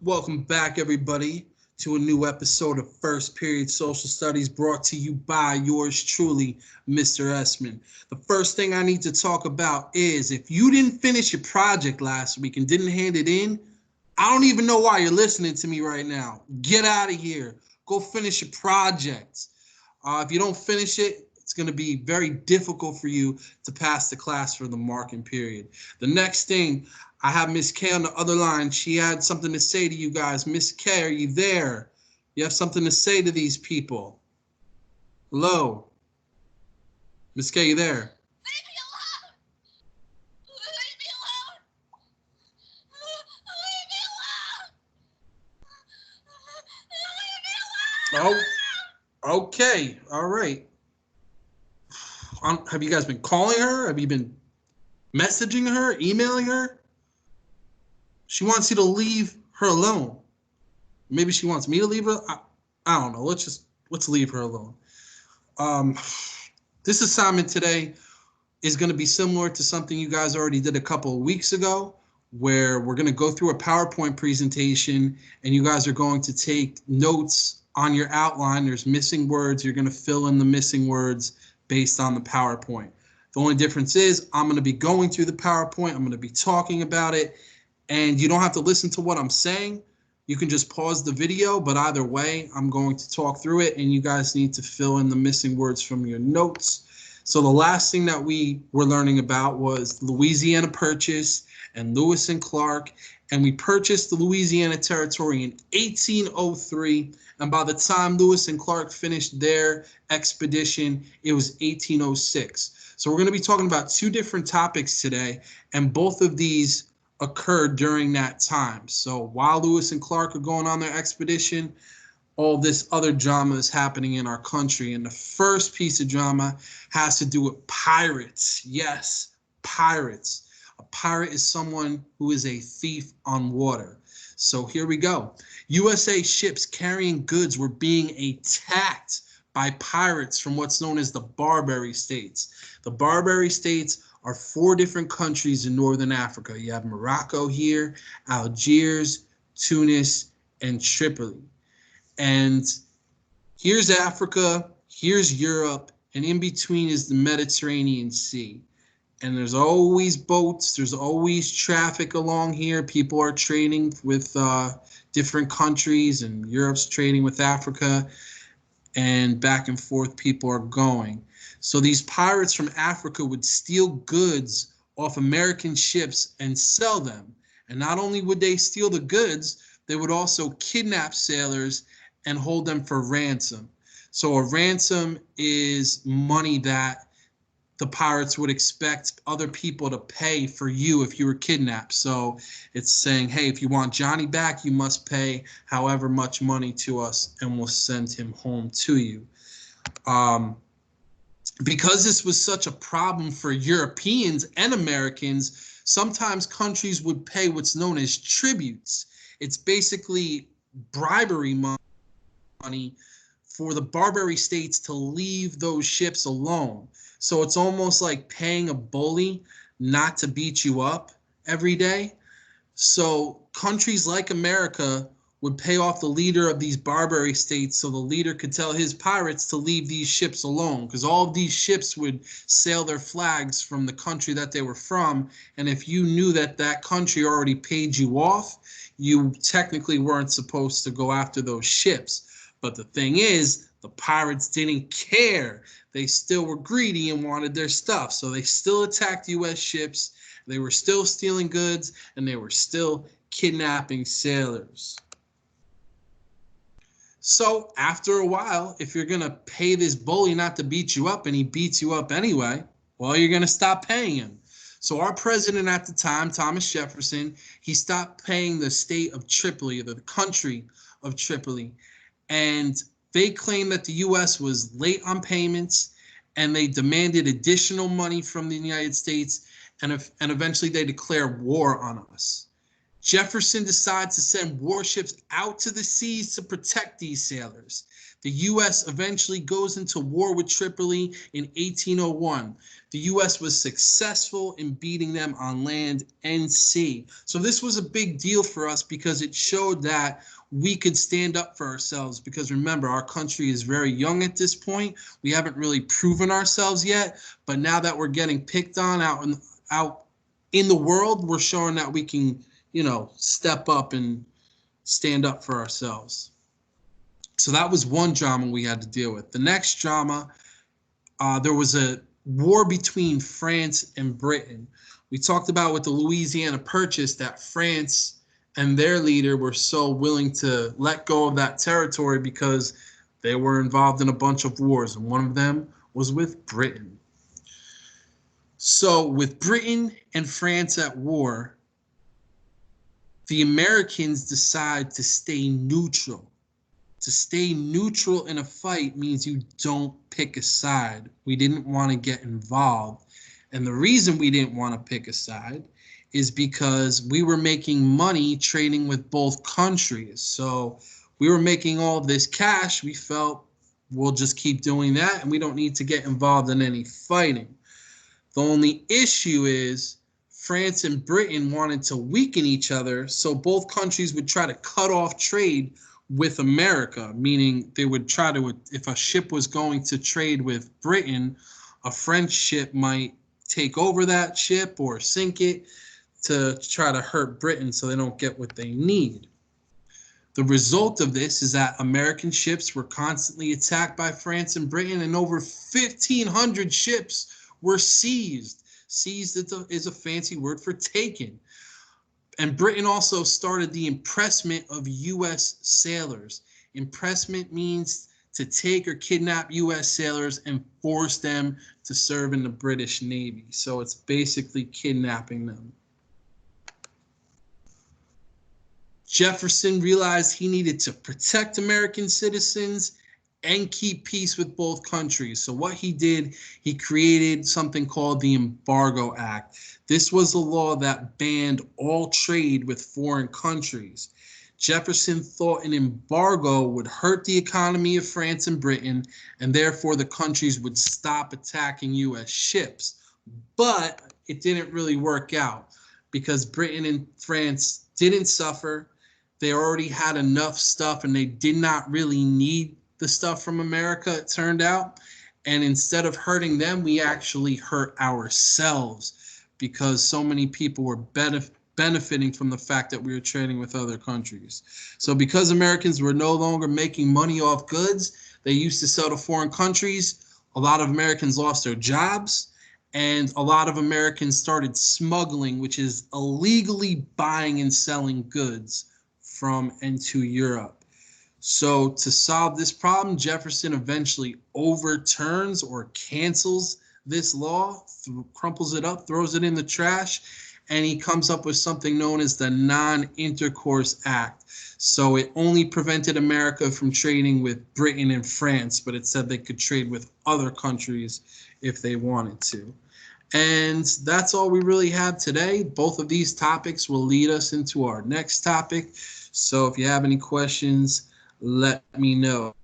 Welcome back, everybody, to a new episode of First Period Social Studies brought to you by yours truly, Mr. Esmond. The first thing I need to talk about is if you didn't finish your project last week and didn't hand it in, I don't even know why you're listening to me right now. Get out of here. Go finish your project. If you don't finish it, it's going to be very difficult for you to pass the class for the marking period. The next thing, I have Miss K on the other line. She had something to say to you guys. Miss K, are you there? You have something to say to these people. Hello? Miss K, you there? Leave me alone! Leave me alone! Leave me alone! Leave me alone! Oh, okay. All right. Have you guys been calling her? Have you been messaging her, emailing her? She wants you to leave her alone. Maybe she wants me to leave her. I don't know. Let's leave her alone. This assignment today is going to be similar to something you guys already did a couple of weeks ago, where we're going to go through a PowerPoint presentation and you guys are going to take notes on your outline. There's missing words. You're going to fill in the missing words based on the PowerPoint. The only difference is I'm going to be going through the PowerPoint. I'm going to be talking about it, and you don't have to listen to what I'm saying. You can just pause the video, but either way, I'm going to talk through it, and you guys need to fill in the missing words from your notes. So the last thing that we were learning about was Louisiana Purchase and Lewis and Clark, and we purchased the Louisiana Territory in 1803, and by the time Lewis and Clark finished their expedition, it was 1806. So we're going to be talking about two different topics today, and both of these occurred during that time. So while Lewis and Clark are going on their expedition, all this other drama is happening in our country. And the first piece of drama has to do with pirates. Yes, pirates. A pirate is someone who is a thief on water. So here we go. USA ships carrying goods were being attacked by pirates from what's known as the Barbary States. The Barbary States are 4 different countries in northern Africa. You have Morocco here, Algiers, Tunis, and Tripoli. And here's Africa, here's Europe, and in between is the Mediterranean Sea. And there's always boats, there's always traffic along here. People are trading with different countries, and Europe's trading with Africa, and back and forth people are going. So these pirates from Africa would steal goods off American ships and sell them. And not only would they steal the goods, they would also kidnap sailors and hold them for ransom. So a ransom is money that the pirates would expect other people to pay for you if you were kidnapped. So it's saying, hey, if you want Johnny back, you must pay however much money to us and we'll send him home to you. Because this was such a problem for Europeans and Americans, sometimes countries would pay what's known as tributes. It's basically bribery money for the Barbary States to leave those ships alone. So it's almost like paying a bully not to beat you up every day. So countries like America would pay off the leader of these Barbary States so the leader could tell his pirates to leave these ships alone, because all of these ships would sail their flags from the country that they were from. And if you knew that that country already paid you off, you technically weren't supposed to go after those ships. But the thing is, the pirates didn't care. They still were greedy and wanted their stuff. So they still attacked U.S. ships. They were still stealing goods, and they were still kidnapping sailors. So after a while, if you're going to pay this bully not to beat you up and he beats you up anyway, well, you're going to stop paying him. So our president at the time, Thomas Jefferson, he stopped paying the state of Tripoli, the country of Tripoli. And they claimed that the U.S. was late on payments, and they demanded additional money from the United States, and eventually they declared war on us. Jefferson decides to send warships out to the seas to protect these sailors. The U.S. eventually goes into war with Tripoli in 1801. The U.S. was successful in beating them on land and sea. So this was a big deal for us because it showed that we could stand up for ourselves, because remember, our country is very young at this point. We haven't really proven ourselves yet, but now that we're getting picked on out in the world, we're showing that we can, step up and stand up for ourselves. So that was one drama we had to deal with. The next drama, there was a war between France and Britain. We talked about with the Louisiana Purchase that France and their leader were so willing to let go of that territory because they were involved in a bunch of wars, and one of them was with Britain. So with Britain and France at war, the Americans decide to stay neutral. To stay neutral in a fight means you don't pick a side. We didn't want to get involved. And the reason we didn't want to pick a side is because we were making money trading with both countries. So we were making all of this cash. We felt we'll just keep doing that and we don't need to get involved in any fighting. The only issue is France and Britain wanted to weaken each other, so both countries would try to cut off trade with America, meaning they would try to, if a ship was going to trade with Britain, a French ship might take over that ship or sink it to try to hurt Britain so they don't get what they need. The result of this is that American ships were constantly attacked by France and Britain, and over 1,500 ships were seized. Seized is a fancy word for taken. And Britain also started the impressment of U.S. sailors. Impressment means to take or kidnap U.S. sailors and force them to serve in the British Navy. So it's basically kidnapping them. Jefferson realized he needed to protect American citizens and keep peace with both countries. So what he did, he created something called the Embargo Act. This was a law that banned all trade with foreign countries. Jefferson thought an embargo would hurt the economy of France and Britain, and therefore the countries would stop attacking U.S. ships. But it didn't really work out because Britain and France didn't suffer. They already had enough stuff and they did not really need the stuff from America, it turned out. And instead of hurting them, we actually hurt ourselves because so many people were benefiting from the fact that we were trading with other countries. So because Americans were no longer making money off goods they used to sell to foreign countries, a lot of Americans lost their jobs, and a lot of Americans started smuggling, which is illegally buying and selling goods from and to Europe. So to solve this problem, Jefferson eventually overturns or cancels this law, crumples it up, throws it in the trash, and he comes up with something known as the Non-Intercourse Act. So it only prevented America from trading with Britain and France, but it said they could trade with other countries if they wanted to. And that's all we really have today. Both of these topics will lead us into our next topic. So if you have any questions, let me know.